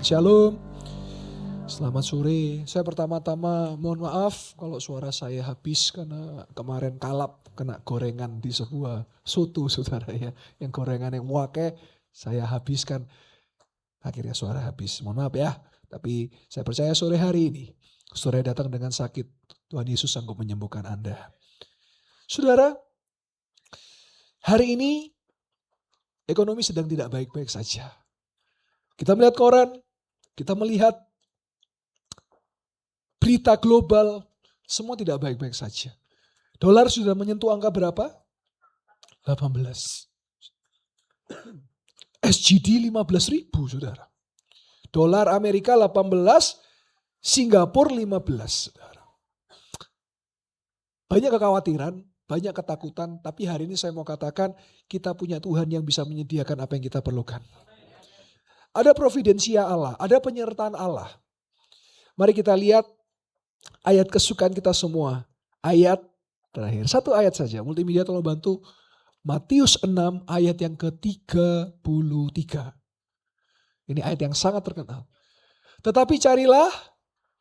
Shalom, selamat sore. Saya pertama-tama mohon maaf kalau suara saya habis karena kemarin kalap kena gorengan di sebuah soto saudara ya. Yang gorengan yang wake saya habiskan, akhirnya suara habis. Mohon maaf ya, tapi saya percaya sore hari ini, saudara datang dengan sakit, Tuhan Yesus sanggup menyembuhkan Anda. Saudara, hari ini ekonomi sedang tidak baik-baik saja. Kita melihat koran, kita melihat berita global, semua tidak baik-baik saja. Dolar sudah menyentuh angka berapa? 18. SGD 15.000 saudara. Dolar Amerika 18, Singapura 15 saudara. Banyak kekhawatiran, banyak ketakutan, tapi hari ini saya mau katakan kita punya Tuhan yang bisa menyediakan apa yang kita perlukan. Ada providensia Allah, ada penyertaan Allah. Mari kita lihat ayat kesukaan kita semua. Ayat terakhir, satu ayat saja. Multimedia tolong bantu. Matius 6 ayat yang ke-33. Ini ayat yang sangat terkenal. Tetapi carilah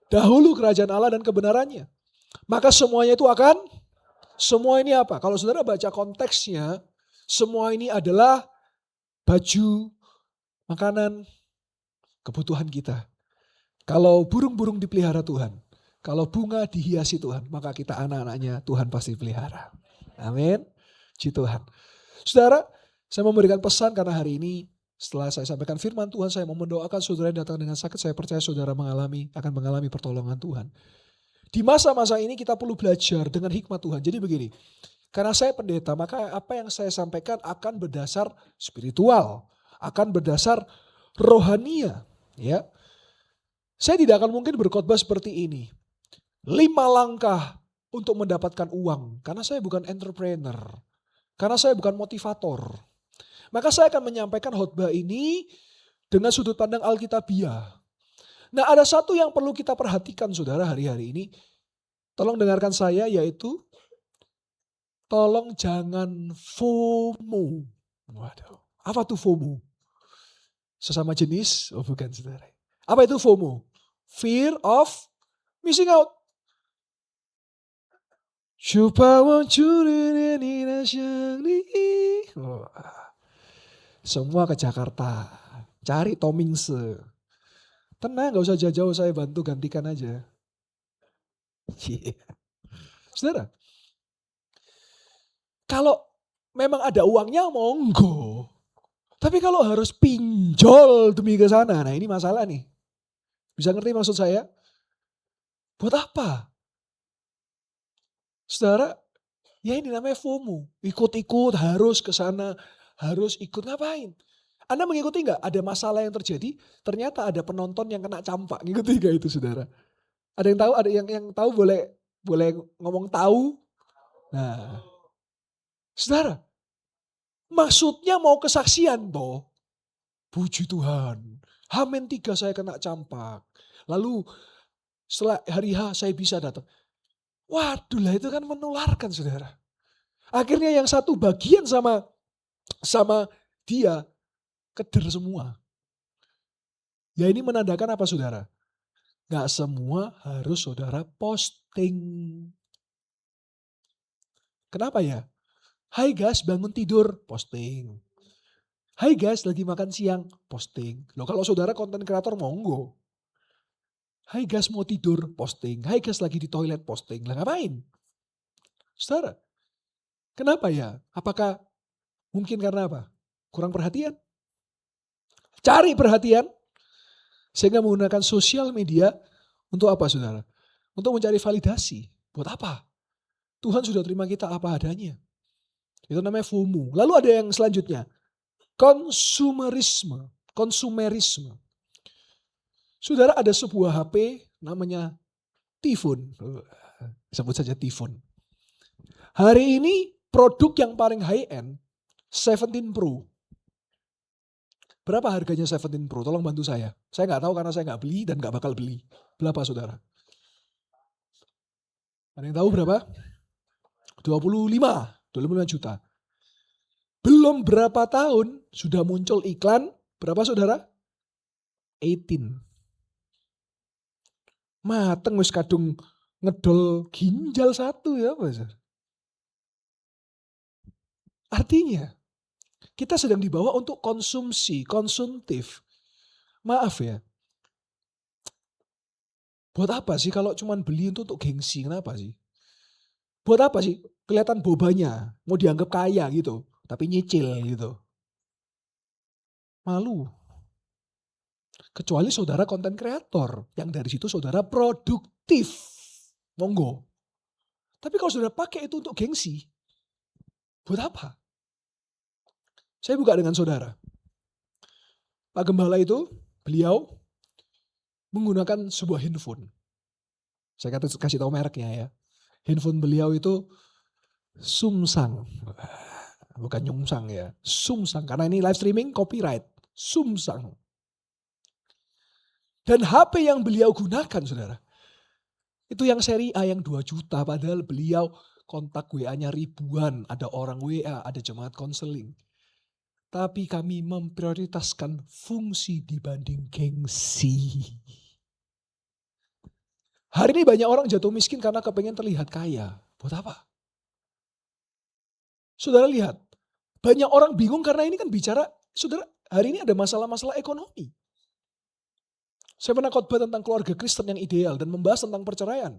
dahulu kerajaan Allah dan kebenarannya. Maka semuanya itu akan, semua ini apa? Kalau saudara baca konteksnya, semua ini adalah baju, makanan, kebutuhan kita. Kalau burung-burung dipelihara Tuhan, kalau bunga dihiasi Tuhan, maka kita anak-anaknya Tuhan pasti pelihara. Amin. Puji Tuhan. Saudara, saya memberikan pesan karena hari ini setelah saya sampaikan firman Tuhan, saya mau mendoakan saudara yang datang dengan sakit. Saya percaya saudara akan mengalami pertolongan Tuhan. Di masa-masa ini kita perlu belajar dengan hikmat Tuhan. Jadi begini, karena saya pendeta, maka apa yang saya sampaikan akan berdasar spiritual, akan berdasar rohania. Ya, saya tidak akan mungkin berkhotbah seperti ini. 5 langkah untuk mendapatkan uang, karena saya bukan entrepreneur. Karena saya bukan motivator. Maka saya akan menyampaikan khotbah ini dengan sudut pandang Alkitabiah. Nah, ada satu yang perlu kita perhatikan saudara hari-hari ini. Tolong dengarkan saya, yaitu tolong jangan FOMO. Waduh, apa tuh FOMO? Sesama jenis? Oh bukan saudara. Apa itu FOMO? Fear of missing out. Semua ke Jakarta. Cari Tomingse. Tenang, gak usah jauh-jauh, saya bantu gantikan aja. Saudara, kalau memang ada uangnya monggo. Tapi kalau harus pinjol demi ke sana, nah ini masalah nih. Bisa ngerti maksud saya? Buat apa? Saudara, ya ini namanya FOMO. Ikut-ikut, harus ke sana, harus ikut, ngapain? Anda mengikuti nggak? Ada masalah yang terjadi, ternyata ada penonton yang kena campak. Ngikuti nggak itu saudara? Ada yang tahu? Ada yang tahu boleh ngomong tahu? Nah, saudara, maksudnya mau kesaksian toh? Puji Tuhan. H-3 saya kena campak. Lalu setelah hari H saya bisa datang. Waduh lah, itu kan menularkan saudara. Akhirnya yang satu bagian sama dia keder semua. Ya ini menandakan apa saudara? Gak semua harus saudara posting. Kenapa ya? Hai guys, bangun tidur, posting. Hai guys, lagi makan siang, posting. Loh kalau saudara konten kreator monggo. Hai guys mau tidur, posting. Hai guys lagi di toilet, posting. Lah ngapain? Saudara, kenapa ya? Apakah mungkin karena apa? Kurang perhatian? Cari perhatian. Sehingga menggunakan sosial media untuk apa saudara? Untuk mencari validasi. Buat apa? Tuhan sudah terima kita apa adanya. Itu namanya FOMO. Lalu ada yang selanjutnya. Konsumerisme. Saudara, ada sebuah HP namanya Tifun. Sebut saja Tifun. Hari ini produk yang paling high end 17 Pro. Berapa harganya 17 Pro? Tolong bantu saya. Saya nggak tahu karena saya nggak beli dan nggak bakal beli. Berapa saudara? Ada yang tahu berapa? 25 juta. Belum berapa tahun sudah muncul iklan, berapa saudara? 18. Mateng wis kadung ngedol ginjal satu ya Pak. Artinya kita sedang dibawa untuk konsumtif. Maaf ya. Buat apa sih kalau cuman beli itu untuk gengsi? Kenapa sih? Buat apa sih? Kelihatan bobanya, mau dianggap kaya gitu, tapi nyicil gitu. Malu. Kecuali saudara konten kreator, yang dari situ saudara produktif. Monggo. Tapi kalau saudara pakai itu untuk gengsi, buat apa? Saya buka dengan saudara. Pak Gembala itu, beliau menggunakan sebuah handphone. Saya kasih tahu mereknya ya. Handphone beliau itu Sumsang. Bukan Nyungsang ya. Sumsang. Karena ini live streaming copyright. Sumsang. Dan HP yang beliau gunakan saudara. Itu yang seri A yang 2 juta. Padahal beliau kontak WA-nya ribuan. Ada orang WA, ada jemaat konseling. Tapi kami memprioritaskan fungsi dibanding gengsi. Hari ini banyak orang jatuh miskin karena kepengen terlihat kaya. Buat apa? Saudara lihat. Banyak orang bingung karena ini kan bicara, saudara hari ini ada masalah-masalah ekonomi. Saya pernah khotbah tentang keluarga Kristen yang ideal dan membahas tentang perceraian.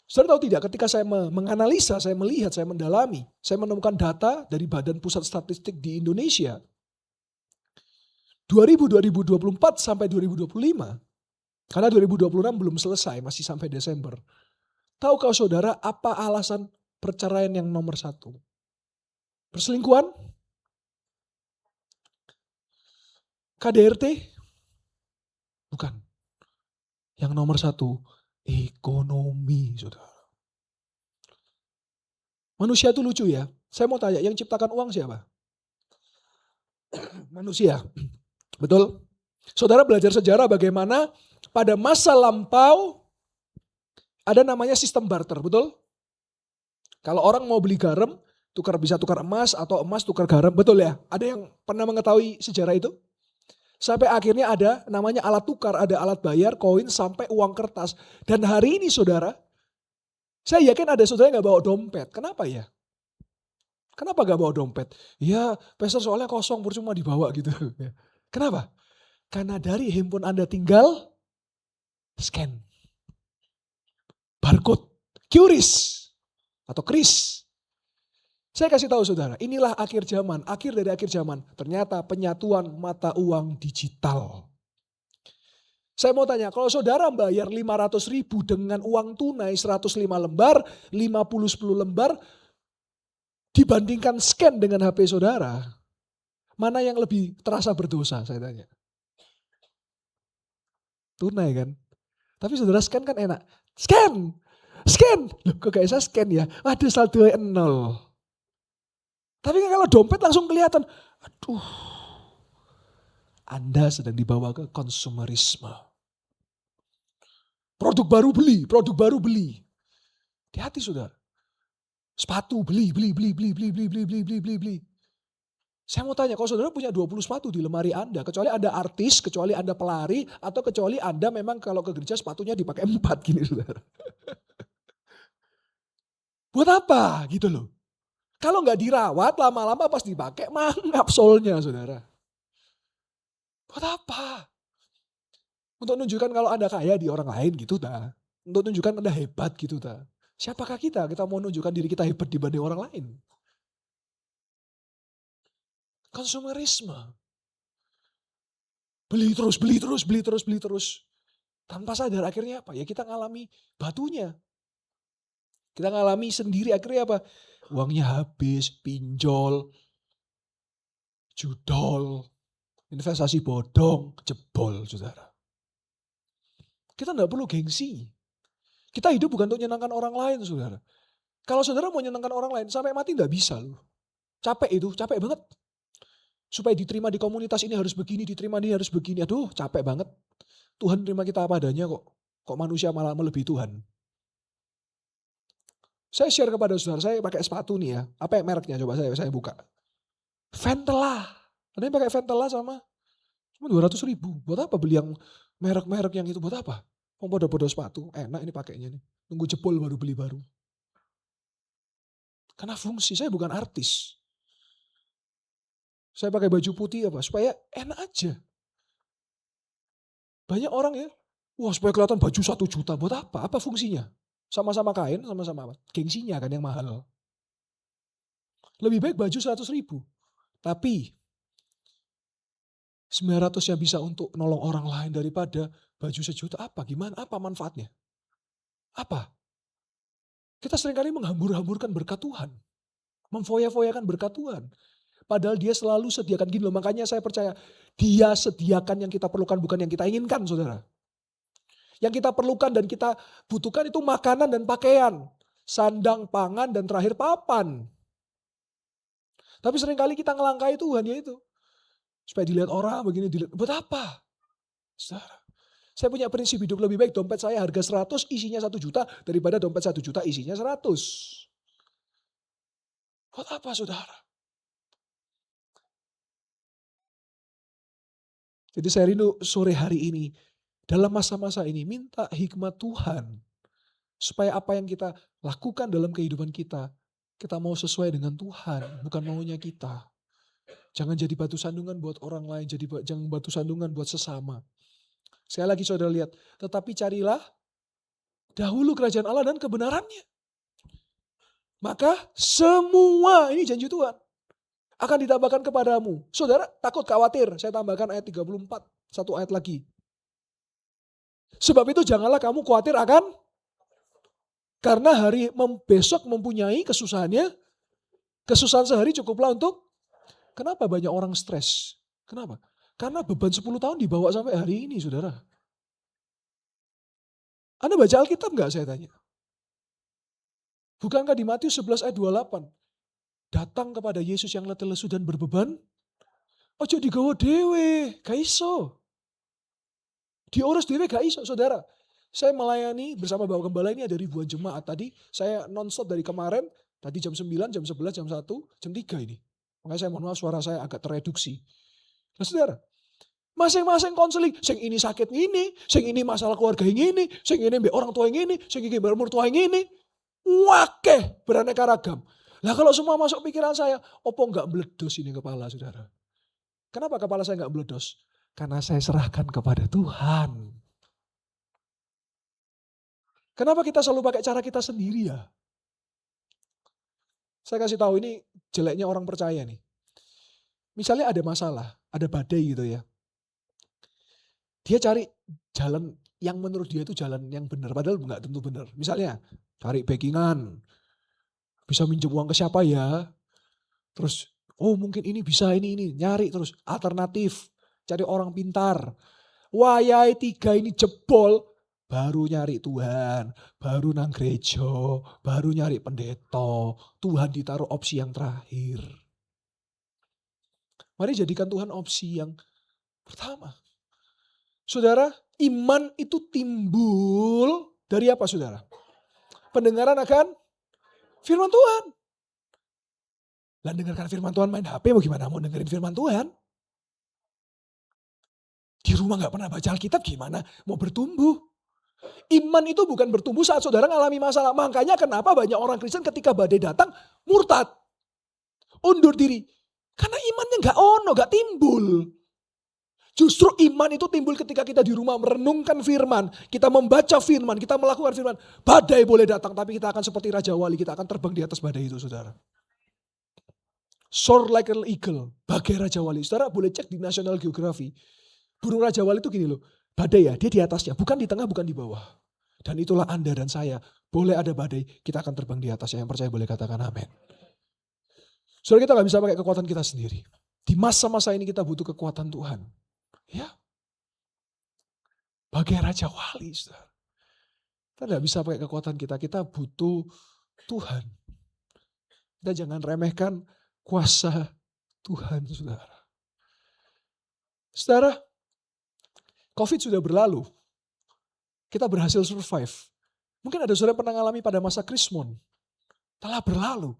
Saudara tahu tidak, ketika saya menganalisa, saya melihat, saya mendalami, saya menemukan data dari Badan Pusat Statistik di Indonesia. 2024 sampai 2025, karena 2026 belum selesai, masih sampai Desember. Tahukah saudara apa alasan perceraian yang nomor 1? Perselingkuhan? KDRT? Bukan. Yang nomor 1, ekonomi, saudara. Manusia itu lucu ya. Saya mau tanya, yang ciptakan uang siapa? Manusia. Betul? Saudara belajar sejarah bagaimana pada masa lampau ada namanya sistem barter, betul? Kalau orang mau beli garam, bisa tukar emas atau emas tukar garam, betul ya? Ada yang pernah mengetahui sejarah itu? Sampai akhirnya ada namanya alat tukar, ada alat bayar, koin, sampai uang kertas. Dan hari ini saudara, saya yakin ada saudara yang gak bawa dompet. Kenapa ya? Kenapa gak bawa dompet? Ya, pastor soalnya kosong, percuma dibawa gitu. Kenapa? Karena dari handphone Anda tinggal scan. Barcode. QRIS. Atau KRIS. Saya kasih tahu saudara, inilah akhir zaman, akhir dari akhir zaman. Ternyata penyatuan mata uang digital. Saya mau tanya, kalau saudara bayar 500.000 dengan uang tunai 105 lembar, 50 10 lembar, dibandingkan scan dengan HP saudara, mana yang lebih terasa berdosa, saya tanya. Tunai kan? Tapi saudara scan kan enak. Scan! Loh, kok gak bisa scan ya? Waduh, saldo 0. Tapi kalau dompet langsung kelihatan, aduh, Anda sedang dibawa ke konsumerisme. Produk baru beli. Hati-hati saudara. Sepatu beli. Saya mau tanya, kalau saudara punya 20 sepatu di lemari Anda, kecuali Anda artis, kecuali Anda pelari, atau kecuali Anda memang kalau ke gereja sepatunya dipakai 4 gini saudara. Buat apa gitu loh. Kalau nggak dirawat, lama-lama pas dipakai, mangap solnya saudara. Buat apa? Untuk menunjukkan kalau Anda kaya di orang lain gitu ta. Untuk menunjukkan Anda hebat gitu ta. Siapakah kita? Kita mau menunjukkan diri kita hebat dibanding orang lain. Konsumerisme. Beli terus. Tanpa sadar akhirnya apa? Ya kita ngalami batunya. Kita ngalami sendiri akhirnya apa? Uangnya habis, pinjol, judol, investasi bodong, jebol saudara. Kita tidak perlu gengsi. Kita hidup bukan untuk menyenangkan orang lain saudara. Kalau saudara mau menyenangkan orang lain sampai mati tidak bisa loh. Capek banget. Supaya diterima di komunitas ini harus begini, diterima ini harus begini. Aduh capek banget. Tuhan terima kita apa adanya kok. Kok manusia malah melebihi Tuhan. Saya share kepada saudara, saya pakai sepatu nih ya. Apa yang mereknya coba saya buka. Ventela. Ada yang pakai Ventela sama Cuma 200.000. Buat apa beli yang merek-merek yang itu? Buat apa? Podo-podo sepatu. Enak ini pakainya nih. Nunggu jebol baru beli baru. Karena fungsi, saya bukan artis. Saya pakai baju putih apa? Supaya enak aja. Banyak orang ya, wah supaya kelihatan baju 1 juta. Buat apa? Apa fungsinya? Sama-sama kain, sama-sama apa? Gengsinya kan yang mahal. Lebih baik baju 100.000. Tapi 900 yang bisa untuk nolong orang lain daripada baju 1 juta. Apa? Gimana? Apa manfaatnya? Apa? Kita seringkali menghambur-hamburkan berkat Tuhan. Memfoya-foyakan berkat Tuhan. Padahal dia selalu sediakan gini loh. Makanya saya percaya dia sediakan yang kita perlukan bukan yang kita inginkan, saudara. Yang kita perlukan dan kita butuhkan itu makanan dan pakaian. Sandang, pangan, dan terakhir papan. Tapi seringkali kita ngelangkai Tuhan ya itu. Supaya dilihat orang begini, dilihat. Buat apa? Saudara, saya punya prinsip hidup lebih baik dompet saya harga 100 isinya 1 juta daripada dompet 1 juta isinya 100. Buat apa saudara? Jadi saya rindu sore hari ini, dalam masa-masa ini minta hikmat Tuhan. Supaya apa yang kita lakukan dalam kehidupan kita mau sesuai dengan Tuhan, bukan maunya kita. Jangan jadi batu sandungan buat orang lain, jangan batu sandungan buat sesama. Sekali lagi saudara lihat, tetapi carilah dahulu kerajaan Allah dan kebenarannya. Maka semua, ini janji Tuhan, akan ditambahkan kepadamu. Saudara takut khawatir, saya tambahkan ayat 34, satu ayat lagi. Sebab itu janganlah kamu khawatir akan, karena hari besok mempunyai kesusahannya, kesusahan sehari cukuplah untuk, kenapa banyak orang stres? Kenapa? Karena beban 10 tahun dibawa sampai hari ini saudara. Anda baca Alkitab enggak saya tanya? Bukankah di Matius 11 ayat 28, datang kepada Yesus yang letih lesu dan berbeban, ojo digawa dewe, gak iso. Diurus dewe gak iso, saudara. Saya melayani bersama Bapak Gembala ini ada ribuan jemaat. Tadi saya non-stop dari kemarin, tadi jam 9, jam 11, jam 1, jam 3 ini. Makanya saya mohon maaf suara saya agak tereduksi. Nah saudara, masing-masing konseling, sing ini sakit ini, sing ini masalah keluarga yang ini, sing ini orang tua yang ini, sing ini mertua yang ini. Wakeh beraneka ragam. Lah kalau semua masuk pikiran saya, opo enggak meledos ini kepala saudara? Kenapa kepala saya enggak meledos? Karena saya serahkan kepada Tuhan. Kenapa kita selalu pakai cara kita sendiri ya? Saya kasih tahu ini jeleknya orang percaya nih. Misalnya ada masalah, ada badai gitu ya. Dia cari jalan yang menurut dia itu jalan yang benar, padahal enggak tentu benar. Misalnya cari backingan, bisa minjem uang ke siapa ya? Terus, oh mungkin ini bisa ini, nyari terus alternatif, cari orang pintar. Wayai 3 ini jebol, baru nyari Tuhan, baru nang gereja, baru nyari pendeta. Tuhan ditaruh opsi yang terakhir. Mari jadikan Tuhan opsi yang pertama. Saudara, iman itu timbul dari apa saudara? Pendengaran akan firman Tuhan. Lah dengarkan firman Tuhan main HP mau gimana? Mau dengerin firman Tuhan? Di rumah gak pernah baca Alkitab gimana? Mau bertumbuh. Iman itu bukan bertumbuh saat saudara ngalami masalah. Makanya kenapa banyak orang Kristen ketika badai datang murtad. Undur diri. Karena imannya gak timbul. Justru iman itu timbul ketika kita di rumah merenungkan firman. Kita membaca firman, kita melakukan firman. Badai boleh datang tapi kita akan seperti Raja Wali. Kita akan terbang di atas badai itu saudara. Soar like an eagle. Bagai Raja Wali. Saudara boleh cek di National Geography. Burung Raja Wali itu gini loh. Badai ya, dia di atasnya. Bukan di tengah, bukan di bawah. Dan itulah Anda dan saya. Boleh ada badai, kita akan terbang di atasnya. Yang percaya boleh katakan amin. Saudara kita gak bisa pakai kekuatan kita sendiri. Di masa-masa ini kita butuh kekuatan Tuhan. Ya. Bagai Raja Wali, saudara. Kita gak bisa pakai kekuatan kita. Kita butuh Tuhan. Kita jangan remehkan kuasa Tuhan, saudara. Saudara, COVID sudah berlalu. Kita berhasil survive. Mungkin ada saudara pernah mengalami pada masa Krismon. Telah berlalu.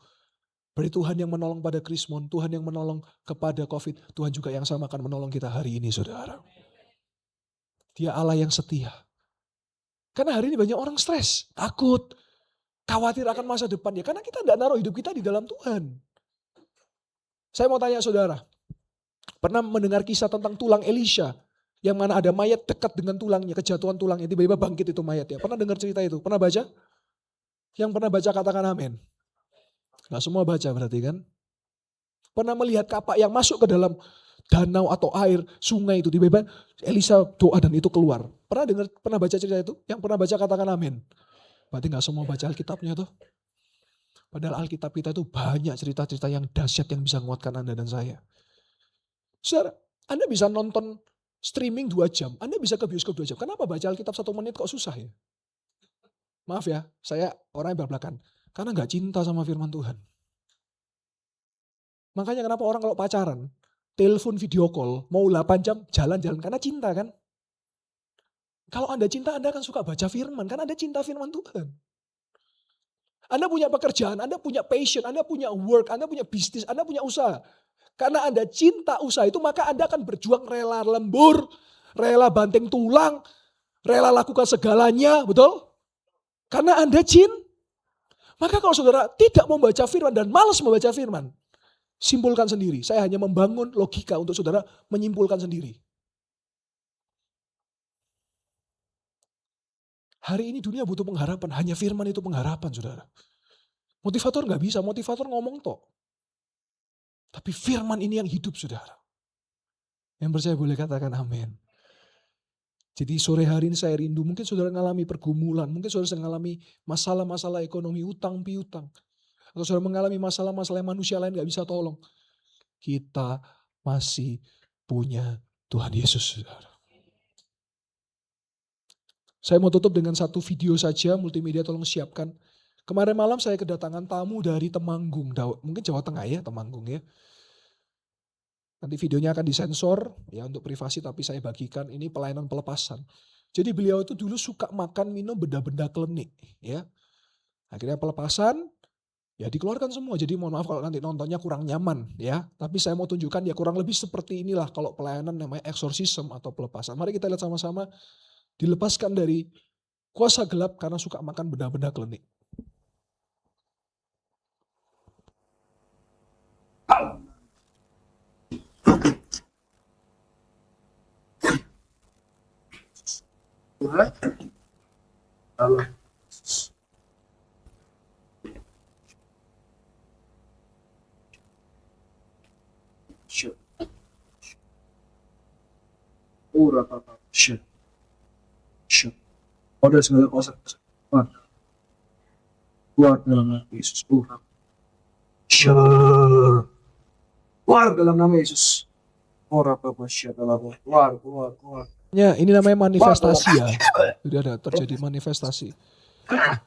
Berarti Tuhan yang menolong pada Krismon, Tuhan yang menolong kepada COVID, Tuhan juga yang sama akan menolong kita hari ini, saudara. Dia Allah yang setia. Karena hari ini banyak orang stres, takut, khawatir akan masa depan. Ya karena kita tidak naruh hidup kita di dalam Tuhan. Saya mau tanya saudara, pernah mendengar kisah tentang tulang Elisha? Yang mana ada mayat dekat dengan tulangnya, kejatuhan tulangnya, tiba-tiba bangkit itu mayatnya. Pernah dengar cerita itu? Pernah baca? Yang pernah baca katakan amin. Nggak semua baca berarti kan? Pernah melihat kapak yang masuk ke dalam danau atau air, sungai itu, tiba-tiba Elisa doa dan itu keluar. Pernah dengar, pernah baca cerita itu? Yang pernah baca katakan amin. Berarti nggak semua baca Alkitabnya tuh. Padahal Alkitab kita itu banyak cerita-cerita yang dahsyat yang bisa menguatkan Anda dan saya. Saudara, Anda bisa nonton streaming 2 jam, Anda bisa ke bioskop 2 jam. Kenapa baca Alkitab 1 menit kok susah ya? Maaf ya, saya orang yang belak-belakan. Karena nggak cinta sama firman Tuhan. Makanya kenapa orang kalau pacaran, telepon video call, mau 8 jam jalan-jalan, karena cinta kan? Kalau Anda cinta, Anda akan suka baca firman, karena Anda cinta firman Tuhan. Anda punya pekerjaan, Anda punya passion, Anda punya work, Anda punya bisnis, Anda punya usaha. Karena Anda cinta usaha itu, maka Anda akan berjuang rela lembur, rela banting tulang, rela lakukan segalanya, betul? Karena Anda cinta. Maka kalau saudara tidak membaca firman dan malas membaca firman, simpulkan sendiri. Saya hanya membangun logika untuk saudara menyimpulkan sendiri. Hari ini dunia butuh pengharapan, hanya firman itu pengharapan saudara. Motivator nggak bisa, motivator ngomong tok. Tapi firman ini yang hidup saudara. Yang percaya boleh katakan amin. Jadi sore hari ini saya rindu, mungkin saudara mengalami pergumulan, mungkin saudara mengalami masalah-masalah ekonomi, utang piutang. Atau saudara mengalami masalah-masalah yang manusia lain gak bisa tolong. Kita masih punya Tuhan Yesus, saudara. Saya mau tutup dengan satu video saja, multimedia tolong siapkan. Kemarin malam saya kedatangan tamu dari Temanggung, mungkin Jawa Tengah ya, Temanggung ya. Nanti videonya akan disensor ya untuk privasi, tapi saya bagikan ini pelayanan pelepasan. Jadi beliau itu dulu suka makan minum benda-benda klinik ya. Akhirnya pelepasan ya dikeluarkan semua. Jadi mohon maaf kalau nanti nontonnya kurang nyaman ya. Tapi saya mau tunjukkan ya kurang lebih seperti inilah kalau pelayanan namanya eksorsisme atau pelepasan. Mari kita lihat sama-sama, dilepaskan dari kuasa gelap karena suka makan benda-benda klinik. Allah. Ura papa. Pada segala kuasa keluar dalam nama Yesus. Keluar dalam nama Yesus. Ora papa keluar. Ya, ini namanya manifestasi ya. Jadi ada terjadi manifestasi.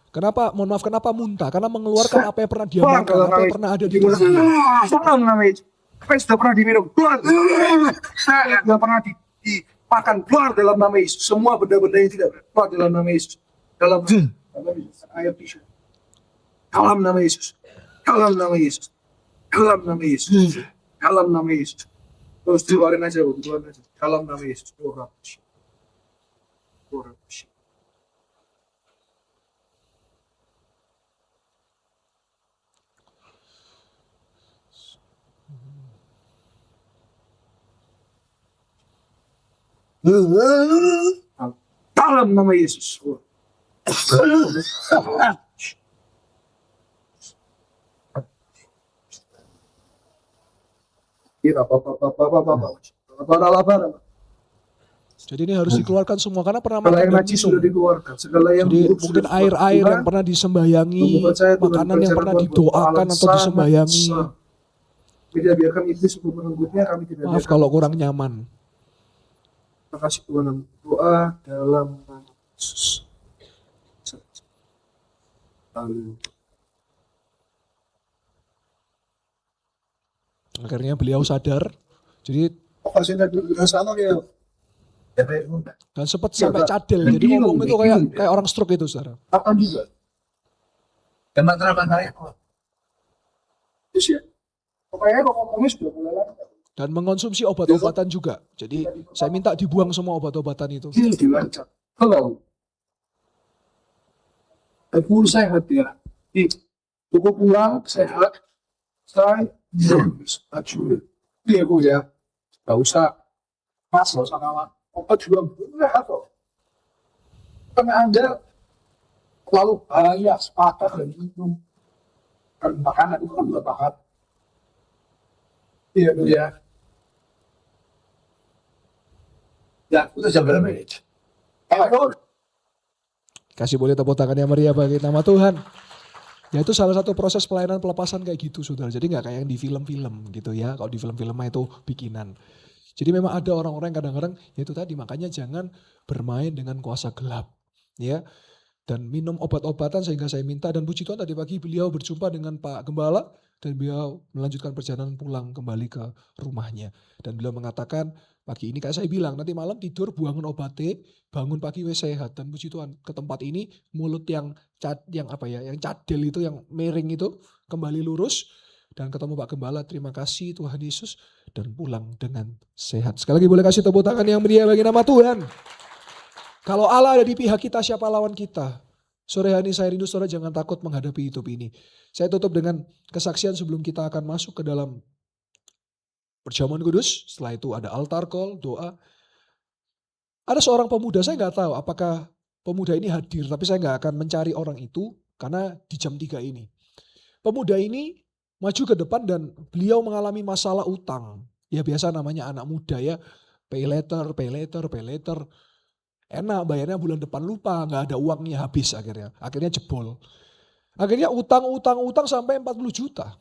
Kenapa, mohon maaf, kenapa muntah? Karena mengeluarkan apa yang pernah dia makan, apa yang pernah ada di tubuhnya. Dalam nama Yesus. Apa yang sudah pernah diminum, keluar. Sudah pernah dimakan, keluar dalam nama Yesus. Semua benda-benda yang tidak keluar dalam nama Yesus. Dalam ayat tisu. Dalam nama Yesus. Dalam nama Yesus. Dalam nama Yesus. Dalam nama Yesus. Terus keluarin aja, keluarin aja. Dalam nama Yesus. Dalam nama Yesus. Jadi ini harus dikeluarkan semua karena pernah Segala makan yang dan najis minum. sudah dikeluarkan. Segala yang Jadi buruk mungkin sudah air-air dikeluarkan. yang pernah disembayangi, Tuhan, makanan yang pernah Tuhan, didoakan atau sangat disembayangi. besar. Tidak biarkan iblis untuk merenggutnya, kami tidak Maaf biarkan. kalau kurang nyaman. Terima kasih Tuhan. Doa dalam nama Yesus. Amin. Akhirnya beliau sadar. Jadi Pasiennya dulu sana ya. dan sempat sampai cadel. Jadi ngomong itu kayak orang stroke itu, saudara. Apa juga? Teman-teman saya. Terus ya, pokoknya kok ngomongnya sudah mulai lancar. Dan mengonsumsi obat-obatan juga. Jadi saya minta dibuang semua obat-obatan itu. Ini lancar. Kalau full sehat ya, cukup pulang sehat, saya juga. Iya bu ya, nggak usah masuk sama obat juga benar kok. Karena Anda lalu bahaya sepakat dan minum. Karena makanan itu kan berbakat. Iya bu ya. Ya, udah jam berapa ini? Kasih boleh tepuk tangan yang meriah bagi nama Tuhan. Ya itu salah satu proses pelayanan pelepasan kayak gitu saudara. Jadi nggak kayak yang di film-film gitu ya. Kalau di film-film itu bikinan. Jadi memang ada orang-orang yang kadang-kadang ya itu tadi makanya jangan bermain dengan kuasa gelap. Ya. Dan minum obat-obatan sehingga saya minta dan puji Tuhan tadi pagi beliau berjumpa dengan Pak Gembala dan beliau melanjutkan perjalanan pulang kembali ke rumahnya. Dan beliau mengatakan pagi ini kayak saya bilang nanti malam tidur buangin obatnya, bangun pagi wes sehat dan puji Tuhan ke tempat ini mulut yang yang cadel itu yang miring itu kembali lurus dan ketemu Pak Gembala terima kasih Tuhan Yesus dan pulang dengan sehat. Sekali lagi boleh kasih tepuk tangan yang meriah bagi nama Tuhan. Kalau Allah ada di pihak kita, siapa lawan kita? Sore hari ini saya rindu saudara jangan takut menghadapi hidup ini. Saya tutup dengan kesaksian sebelum kita akan masuk ke dalam perjamuan kudus. Setelah itu ada altar call, doa. Ada seorang pemuda, saya nggak tahu apakah pemuda ini hadir, tapi saya nggak akan mencari orang itu karena di jam 3 ini. Pemuda ini maju ke depan dan beliau mengalami masalah utang. Ya biasa namanya anak muda ya, pay later. Enak bayarnya bulan depan lupa, nggak ada uangnya habis akhirnya. Akhirnya jebol. Akhirnya utang sampai 40 juta.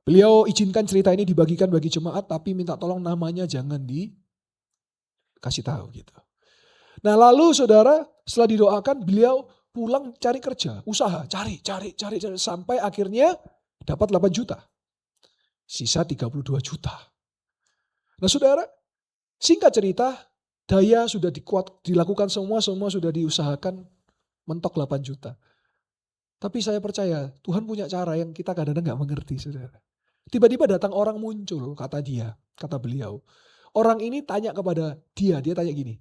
Beliau izinkan cerita ini dibagikan bagi jemaat tapi minta tolong namanya jangan dikasih tahu gitu. Nah lalu saudara setelah didoakan beliau pulang cari kerja, usaha, cari sampai akhirnya dapat 8 juta. Sisa 32 juta. Nah saudara, singkat cerita daya sudah dilakukan semua sudah diusahakan mentok 8 juta. Tapi saya percaya Tuhan punya cara yang kita kadang-kadang gak mengerti saudara. Tiba-tiba datang orang muncul kata beliau. Orang ini tanya kepada dia tanya gini.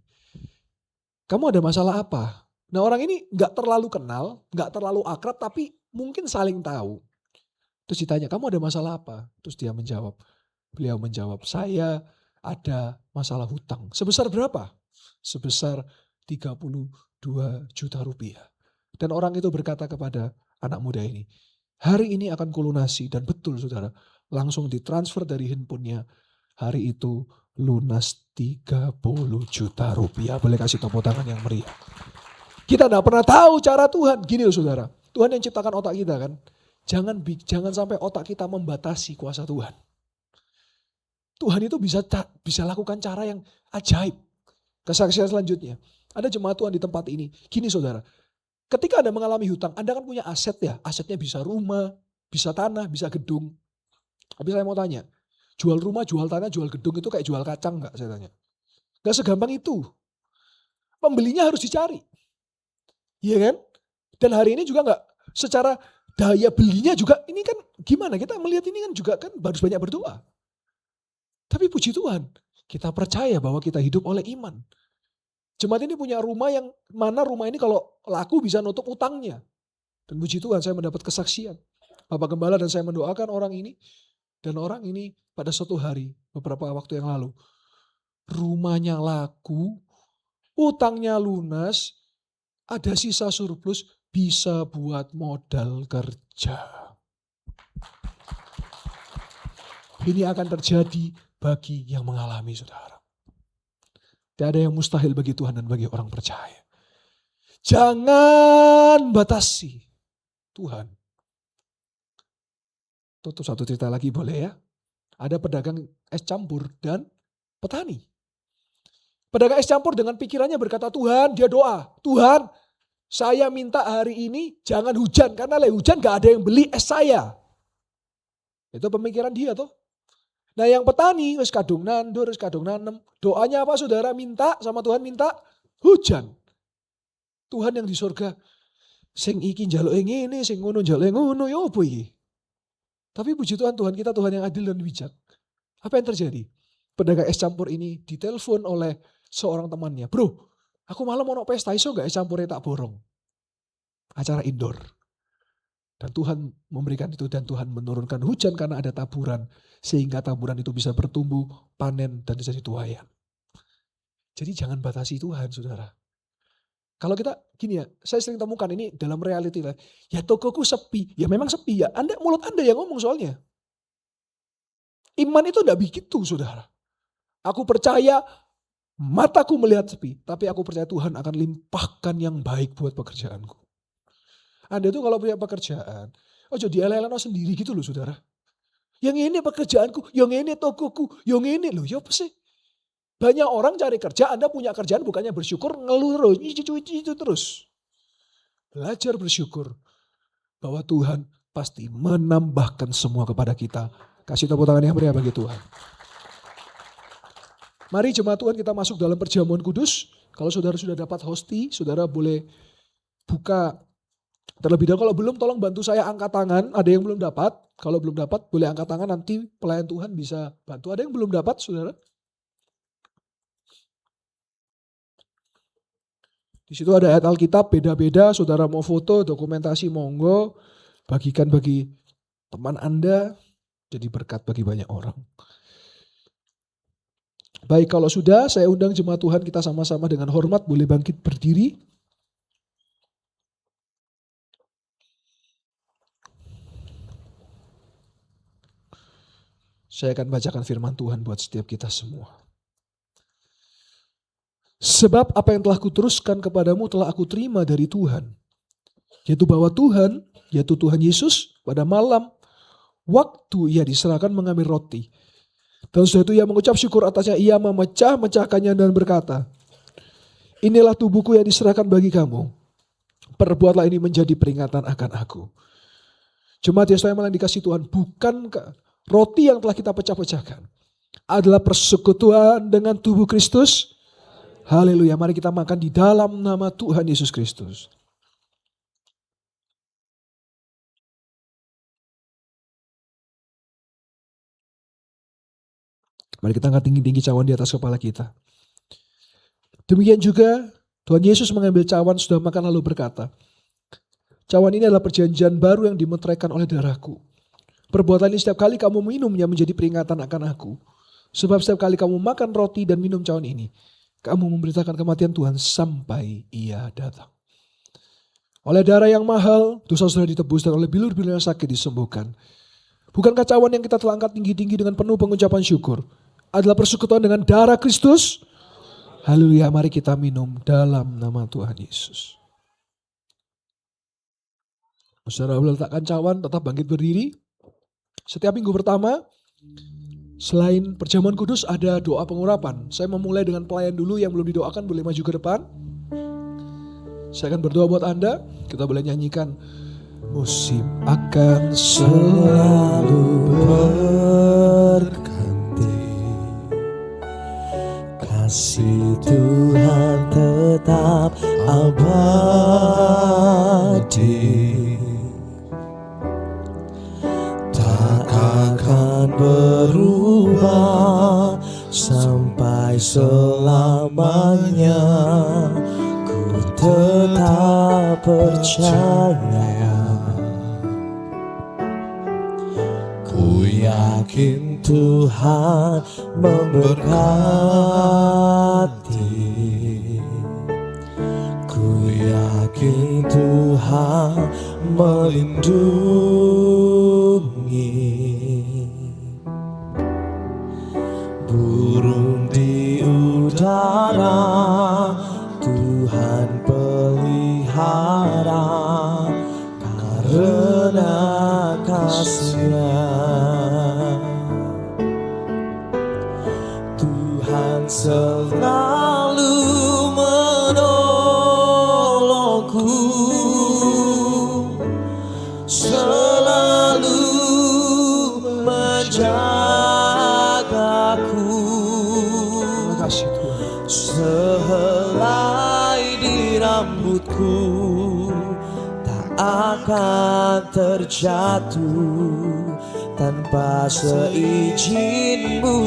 Kamu ada masalah apa? Nah orang ini gak terlalu kenal, gak terlalu akrab tapi mungkin saling tahu. Terus ditanya kamu ada masalah apa? Terus beliau menjawab saya ada masalah hutang. Sebesar berapa? Sebesar 32 juta rupiah. Dan orang itu berkata kepada anak muda ini, hari ini akan kulunasi dan betul saudara, langsung ditransfer dari handphonenya. Hari itu lunas 30 juta rupiah. Boleh kasih tepuk tangan yang meriah. Kita tidak pernah tahu cara Tuhan. Gini loh saudara, Tuhan yang ciptakan otak kita kan. Jangan sampai otak kita membatasi kuasa Tuhan. Tuhan itu bisa lakukan cara yang ajaib. Kesaksian selanjutnya. Ada jemaat Tuhan di tempat ini. Gini saudara. Ketika Anda mengalami hutang, Anda kan punya aset ya. Asetnya bisa rumah, bisa tanah, bisa gedung. Tapi saya mau tanya. Jual rumah, jual tanah, jual gedung itu kayak jual kacang gak? Saya tanya. Gak segampang itu. Pembelinya harus dicari. Iya kan? Dan hari ini juga gak secara daya belinya juga. Ini kan gimana? Kita melihat ini kan juga kan harus banyak berdoa. Tapi puji Tuhan, kita percaya bahwa kita hidup oleh iman. Jemaat ini punya rumah yang mana rumah ini kalau laku bisa nutup utangnya. Dan puji Tuhan saya mendapat kesaksian. Bapak Gembala dan saya mendoakan orang ini. Dan orang ini pada suatu hari, beberapa waktu yang lalu. Rumahnya laku, utangnya lunas, ada sisa surplus, bisa buat modal kerja. Ini akan terjadi bagi yang mengalami saudara. Tidak ada yang mustahil bagi Tuhan dan bagi orang percaya. Jangan batasi Tuhan. Tutup satu cerita lagi boleh ya. Ada pedagang es campur dan petani. Pedagang es campur dengan pikirannya berkata Tuhan, dia doa. Tuhan, saya minta hari ini jangan hujan. Karena hujan gak ada yang beli es saya. Itu pemikiran dia tuh. Nah yang petani, wis kadung nandur, wis kadung nanem. Doanya apa saudara? Minta sama Tuhan, minta hujan. Tuhan yang di surga, sing iki njaluk ngene, sing ngono njaluk ngono, ya apa iki? Tapi puji Tuhan, Tuhan kita Tuhan yang adil dan bijak. Apa yang terjadi? Pedagang es campur ini ditelepon oleh seorang temannya. Bro, aku malam mau pesta, iso gak es campurnya tak borong? Acara indoor. Dan Tuhan memberikan itu dan Tuhan menurunkan hujan karena ada taburan. Sehingga taburan itu bisa bertumbuh, panen, dan jadi tuayan. Jadi jangan batasi Tuhan, saudara. Kalau kita, gini ya, saya sering temukan ini dalam reality lah. Ya tokoku sepi, ya memang sepi ya. Mulut Anda yang ngomong soalnya. Iman itu enggak begitu, saudara. Aku percaya mataku melihat sepi, tapi aku percaya Tuhan akan limpahkan yang baik buat pekerjaanku. Anda tuh kalau punya pekerjaan, jadi eleleno sendiri gitu loh, saudara. Yang ini pekerjaanku, yang ini tokoku, yang ini loh, ya apa sih? Banyak orang cari kerja, Anda punya kerjaan bukannya bersyukur, ngeluh terus. Belajar bersyukur bahwa Tuhan pasti menambahkan semua kepada kita. Kasih tepuk tangan yang meriah bagi Tuhan. Mari jemaat Tuhan kita masuk dalam perjamuan kudus. Kalau saudara sudah dapat hosti, saudara boleh buka terlebih dahulu. Kalau belum tolong bantu saya angkat tangan. Ada yang belum dapat? Kalau belum dapat boleh angkat tangan, nanti pelayan Tuhan bisa bantu. Ada yang belum dapat, saudara? Di situ ada ayat Alkitab beda-beda, saudara mau foto, dokumentasi, monggo. Bagikan bagi teman Anda, jadi berkat bagi banyak orang. Baik, kalau sudah saya undang jemaat Tuhan kita sama-sama dengan hormat boleh bangkit berdiri. Saya akan bacakan firman Tuhan buat setiap kita semua. Sebab apa yang telah kuteruskan kepadamu telah aku terima dari Tuhan. Yaitu bahwa Tuhan, yaitu Tuhan Yesus pada malam waktu ia diserahkan mengambil roti. Dan setelah itu ia mengucap syukur atasnya, ia memecah-mecahkannya dan berkata, inilah tubuhku yang diserahkan bagi kamu. Perbuatlah ini menjadi peringatan akan aku. Jemaat Yesus yang dikasihi Tuhan, bukankah roti yang telah kita pecah-pecahkan adalah persekutuan dengan tubuh Kristus? Haleluya, mari kita makan di dalam nama Tuhan Yesus Kristus. Mari kita angkat tinggi-tinggi cawan di atas kepala kita. Demikian juga Tuhan Yesus mengambil cawan sudah makan lalu berkata, cawan ini adalah perjanjian baru yang dimeteraikan oleh darahku. Perbuatan ini setiap kali kamu minumnya menjadi peringatan akan aku. Sebab setiap kali kamu makan roti dan minum cawan ini, kamu memberitakan kematian Tuhan sampai ia datang. Oleh darah yang mahal, dosa sudah ditebus dan oleh bilur-bilur yang sakit disembuhkan. Bukankah cawan yang kita telah angkat tinggi-tinggi dengan penuh pengucapan syukur adalah persekutuan dengan darah Kristus? Haleluya, mari kita minum dalam nama Tuhan Yesus. Saudara boleh letakkan cawan, tetap bangkit berdiri. Setiap minggu pertama, selain perjamuan kudus ada doa pengurapan. Saya memulai dengan pelayan dulu, yang belum didoakan boleh maju ke depan. Saya akan berdoa buat Anda. Kita boleh nyanyikan musim akan selalu berganti, kasih Tuhan tetap abadi, tak akan berubah sampai selamanya. Ku tetap percaya, ku yakin Tuhan memberkati, ku yakin Tuhan melindungi. Burung di udara Tuhan pelihara karena kasih-Nya. Tuhan selalu menolongku, selalu menjagaku. Sehelai di rambutku tak akan terjatuh, tanpa seizin-Mu.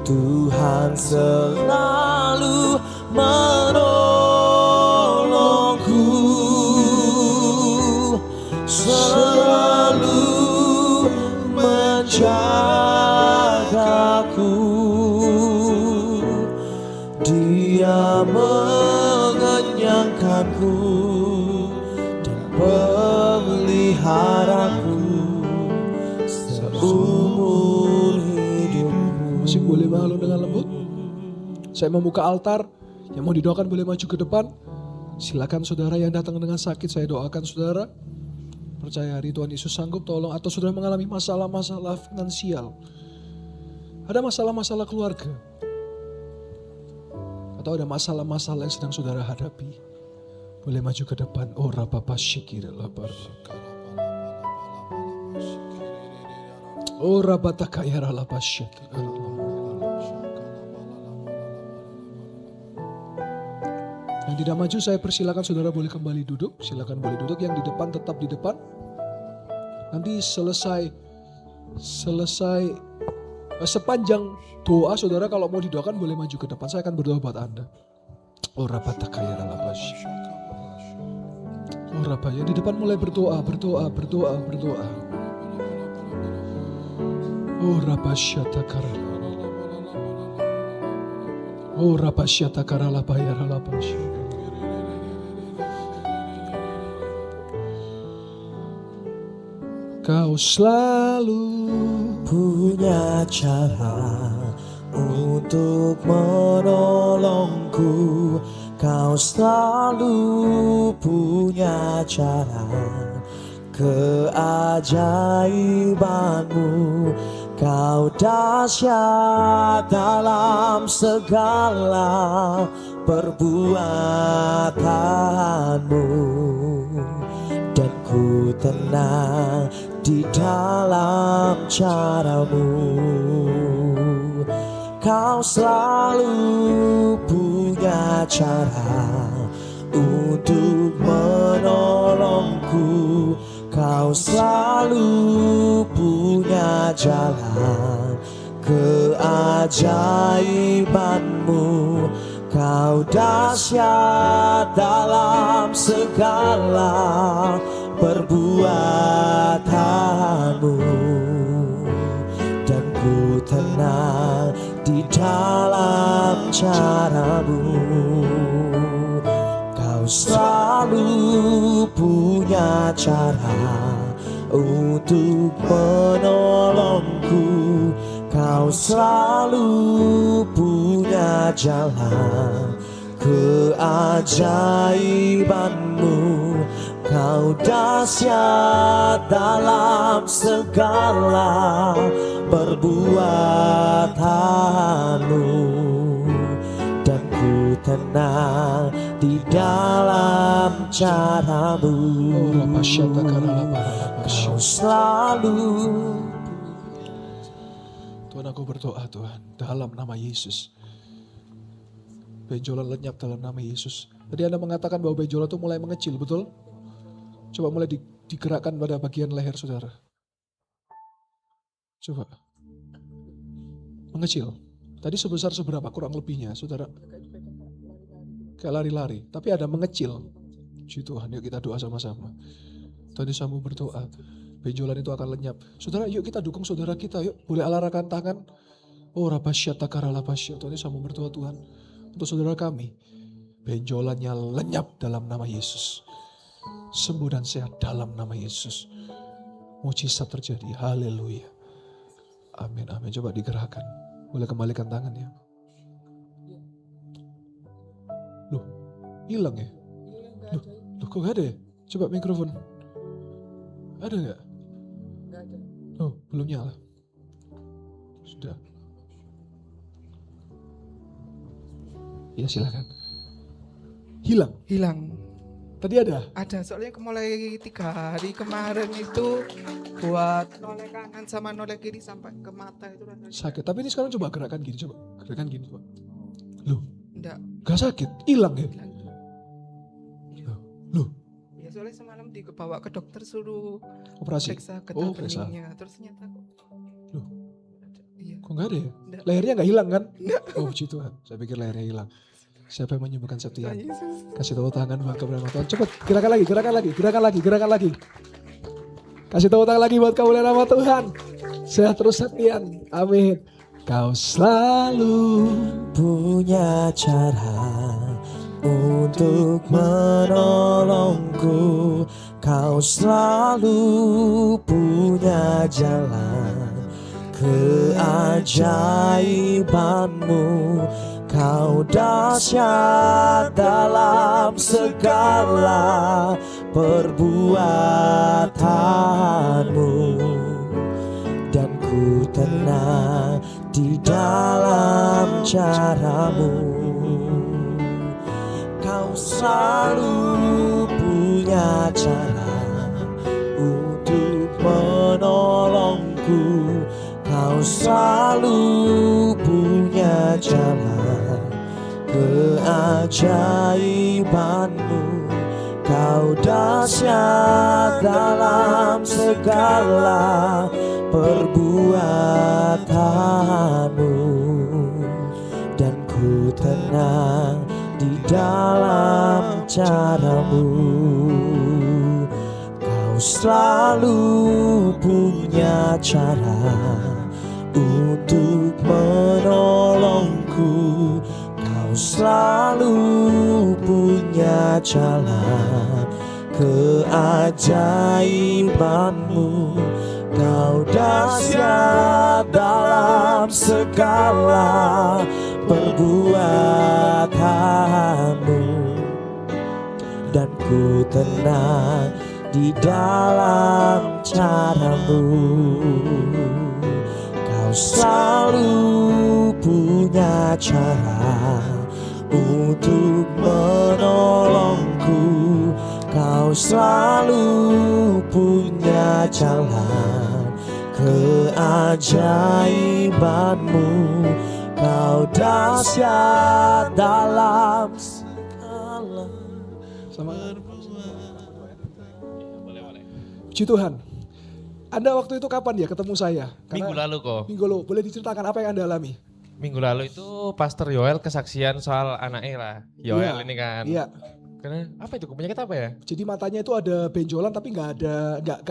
Tuhan selalu menolongku, selalu menjagaku. Dia mengenyangkanku dan memeliharaku seumur hidupku. Masih boleh malu dengan lembut. Saya membuka altar. Yang mau didoakan boleh maju ke depan. Silakan saudara yang datang dengan sakit, saya doakan saudara. Percaya hari Tuhan Yesus sanggup tolong. Atau saudara mengalami masalah-masalah finansial. Ada masalah-masalah keluarga. Atau ada masalah-masalah yang sedang saudara hadapi. Boleh maju ke depan. Oh rapapa syikir lapar. Oh rabata kaya ralapa syikir. Yang tidak maju saya persilakan saudara boleh kembali duduk. Silakan boleh duduk. Yang di depan tetap di depan. Nanti selesai sepanjang doa saudara kalau mau didoakan boleh maju ke depan. Saya akan berdoa buat Anda. Oh rabata kaya ralapa syikir. Oh Rabba, yang di depan mulai berdoa. Oh Rabba Syatakara. Oh Rabba Syatakara Labayara Labasya. Kau selalu punya cara untuk menolongku. Kau selalu punya cara, keajaiban-Mu. Kau dahsyat dalam segala perbuatan-Mu, dan ku tenang di dalam cara-Mu. Kau selalu punya cara untuk menolongku. Kau selalu punya jalan keajaiban-Mu. Kau dahsyat dalam segala perbuatan-Mu, dan ku tenang di dalam cara-Mu. Kau selalu punya cara untuk menolongku. Kau selalu punya jalan keajaiban-Mu. Kau dahsyat dalam segala perbuatan-Mu, dan ku tenang di dalam cara-Mu. Kau selalu. Tuhan, aku berdoa Tuhan dalam nama Yesus. Benjolan lenyap dalam nama Yesus. Tadi Anda mengatakan bahwa benjolan itu mulai mengecil, betul? Coba mulai digerakkan pada bagian leher saudara. Coba. Mengecil. Tadi sebesar seberapa kurang lebihnya saudara? Kayak lari-lari. Tapi ada mengecil. Puji Tuhan, yuk kita doa sama-sama. Tadi saya mau berdoa. Benjolan itu akan lenyap. Saudara, yuk kita dukung saudara kita. Yuk, boleh alarakan tangan. Oh rabasya takara labasya. Tuhan, saya mau berdoa Tuhan. Untuk saudara kami. Benjolannya lenyap dalam nama Yesus. Sembuh dan sehat dalam nama Yesus. Mujizat terjadi. Haleluya. Amin, amin. Coba digerakkan. Boleh kembalikan tangannya. Loh, hilang ya? Loh, kok gak ada ya? Coba mikrofon. Ada gak? Gak ada. Oh, belum nyala. Sudah. Ya silakan. Hilang. Tadi ada? Ada, soalnya mulai 3 hari kemarin itu buat noleh kanan sama noleh kiri sampai ke mata itu rasanya. Sakit. Tapi ini sekarang coba gerakan gini. Coba. Gerakan gini. Coba. Loh. Enggak. Gak sakit. Hilang ya? Hilang. Loh. Ya. soalnya semalam dibawa ke dokter suruh Operasi. periksa getah Oh, periksa. beningnya. Terus ternyata kok. Loh. Iya. Kok nggak ada ya? Nggak. Lehernya nggak hilang kan? Oh puji Tuhan. Saya pikir lehernya hilang. Siapa yang menyembuhkan Tuhan Septian? Yesus. Kasih tepuk tangan buat kamu nama Tuhan. Cepat, gerakan lagi, gerakan lagi, gerakan lagi, gerakan lagi. Kasih tepuk tangan lagi buat kamu nama Tuhan. Sehat terus Septian. Amin. Kau selalu punya cara untuk menolongku. Kau selalu punya jalan keajaibanmu. Kau dahsyat dalam segala perbuatanmu, dan ku tenang di dalam caramu. Kau selalu punya cara untuk menolongku. Kau selalu punya jalan keajaibanmu. Kau dahsyat dalam segala perbuatanmu, dan ku tenang di dalam caramu. Kau selalu punya cara untuk menolongku. Kau selalu punya jalan keajaibanmu. Kau dahsyat dalam segala perbuatanmu, dan ku tenang di dalam caramu. Kau selalu punya cara untuk menolongku. Kau selalu punya jalan keajaibanmu. Kau dahsyat dalam segala. sama. Puji Tuhan. Anda waktu itu kapan ya ketemu saya? Minggu lalu kok. Minggu lalu. Boleh diceritakan apa yang Anda alami? Minggu lalu itu Pastor Yoel kesaksian soal anaknya lah. Yoel Iya, ini kan. Iya. Karena apa itu penyakit apa ya? Jadi matanya itu ada benjolan tapi nggak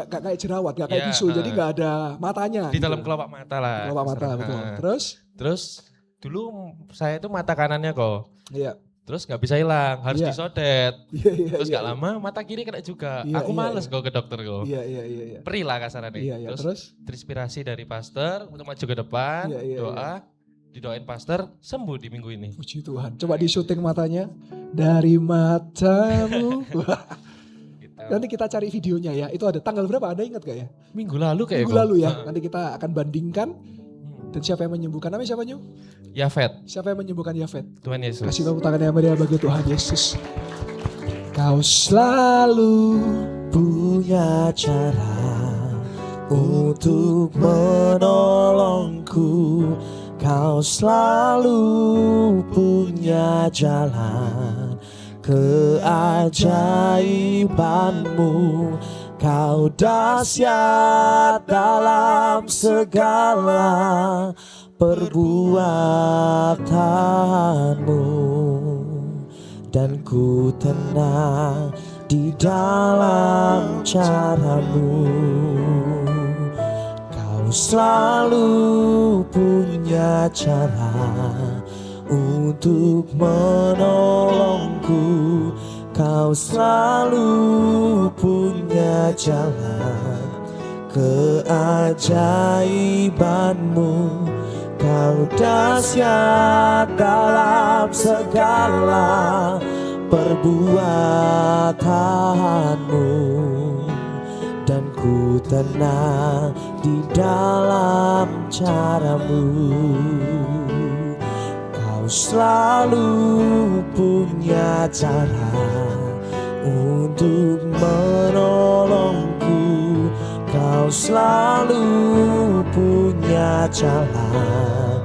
kayak jerawat, nggak kayak Iya, bisul. Jadi nggak ada matanya. Di gitu. dalam kelopak mata lah. Kelopak mata, Kasarnya. betul. Nah, Terus? Terus dulu saya itu mata kanannya kok. Iya. Terus nggak bisa hilang, harus Iya. disodet. Iya. Terus gak lama mata kiri kena juga. Iya, Aku iya, males iya. kok ke dokter kok. Iya. Perih lah kasarnya. Iya. Terus? terinspirasi dari pastor untuk maju ke depan, Iya, doa, didoain pastor, sembuh di minggu ini. Puji Tuhan. Coba di syuting matanya. Dari matamu. Wah, Gitu. nanti kita cari videonya ya. Itu ada tanggal berapa? Anda ingat gak ya? Minggu lalu kayak Minggu kok. lalu ya. Heeh. Nanti kita akan bandingkan. Dan siapa yang menyembuhkan? Namanya siapa Nyu? Yafet, Siapa yang menyembuhkan Yafet? Tuhan Yesus. Kasih tepuk tangan yang meriah bagi Tuhan Yesus. Kau selalu punya cara untuk menolongku. Kau selalu punya jalan keajaibanmu. Kau dahsyat dalam segala perbuatanmu, dan ku tenang di dalam caramu. Kau selalu punya cara untuk menolongku. Kau selalu punya jalan keajaibanmu. Kau dahsyat dalam segala perbuatanmu, dan ku tenang di dalam caramu. Kau selalu punya cara untuk menolongku. Kau selalu punya jalan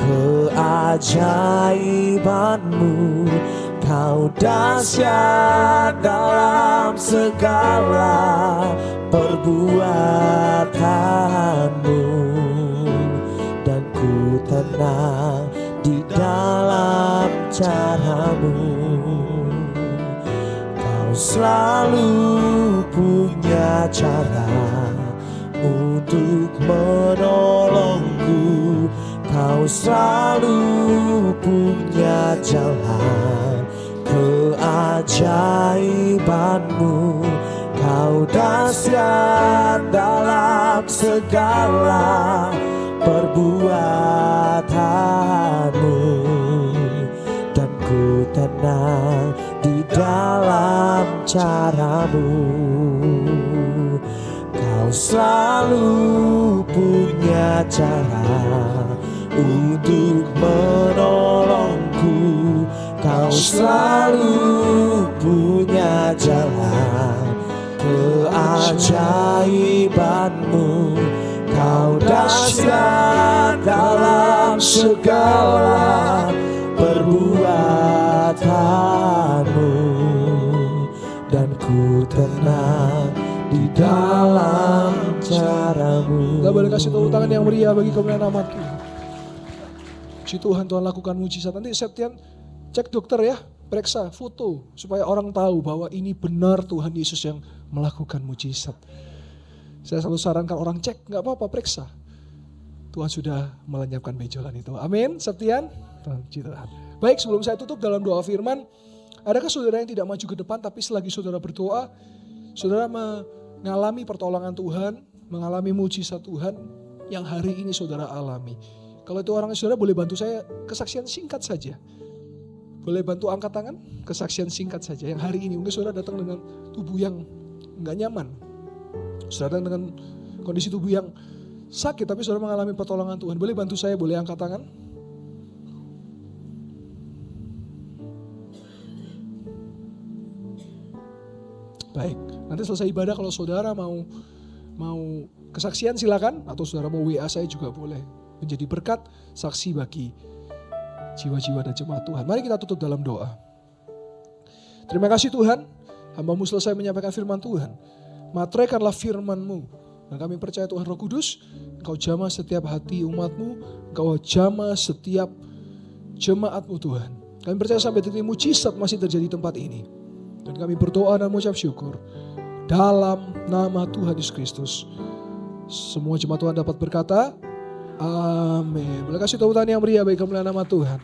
keajaibanmu. Kau dahsyat dalam segala perbuatanmu, dan ku tenang di dalam caramu. Kau selalu punya cara untuk menolongku. Kau selalu punya jalan keajaibanmu. Kau dahsyat dalam segala perbuatanmu, dan ku tenang di dalam caramu. Kau selalu punya cara untuk menolongku. Kau selalu punya jalan keajaibanmu. Kau dahsyat dalam segala perbuatanmu, dan ku tenang di dalam caramu. Kita boleh kasih tepuk tangan yang meriah bagi kemuliaan nama Tuhan. Puji Tuhan, Tuhan lakukan mujizat. Nanti Septian cek dokter ya, periksa foto supaya orang tahu bahwa ini benar Tuhan Yesus yang melakukan mujizat. Saya selalu sarankan orang cek, nggak apa-apa, periksa. Tuhan sudah melenyapkan benjolan itu. Amin, Septian. Puji Tuhan. Baik, sebelum saya tutup dalam doa firman, adakah saudara yang tidak maju ke depan tapi selagi saudara berdoa, saudara mengalami pertolongan Tuhan, mengalami mujizat Tuhan yang hari ini saudara alami. Kalau itu orangnya saudara boleh bantu saya kesaksian singkat saja. Boleh bantu angkat tangan, kesaksian singkat saja. Yang hari ini mungkin saudara datang dengan tubuh yang nggak nyaman. Saudara datang dengan kondisi tubuh yang sakit tapi saudara mengalami pertolongan Tuhan. Boleh bantu saya, boleh angkat tangan. Baik, nanti selesai ibadah kalau saudara mau kesaksian silakan, atau saudara mau WA saya juga boleh. Menjadi berkat, saksi bagi jiwa-jiwa dan jemaat Tuhan. Mari kita tutup dalam doa. Terima kasih Tuhan, hamba-Mu selesai menyampaikan firman Tuhan. Materaikanlah firman-Mu. Dan kami percaya Tuhan Roh Kudus, Engkau jamah setiap hati umat-Mu, Engkau jamah setiap jemaat-Mu Tuhan. Kami percaya sampai titik mujizat masih terjadi di tempat ini. Dan kami berdoa dan mengucap syukur dalam nama Tuhan Yesus Kristus. Semua jemaat Tuhan dapat berkata, amin. Boleh kasih tepuk tangan yang meriah bagi kemuliaan nama Tuhan.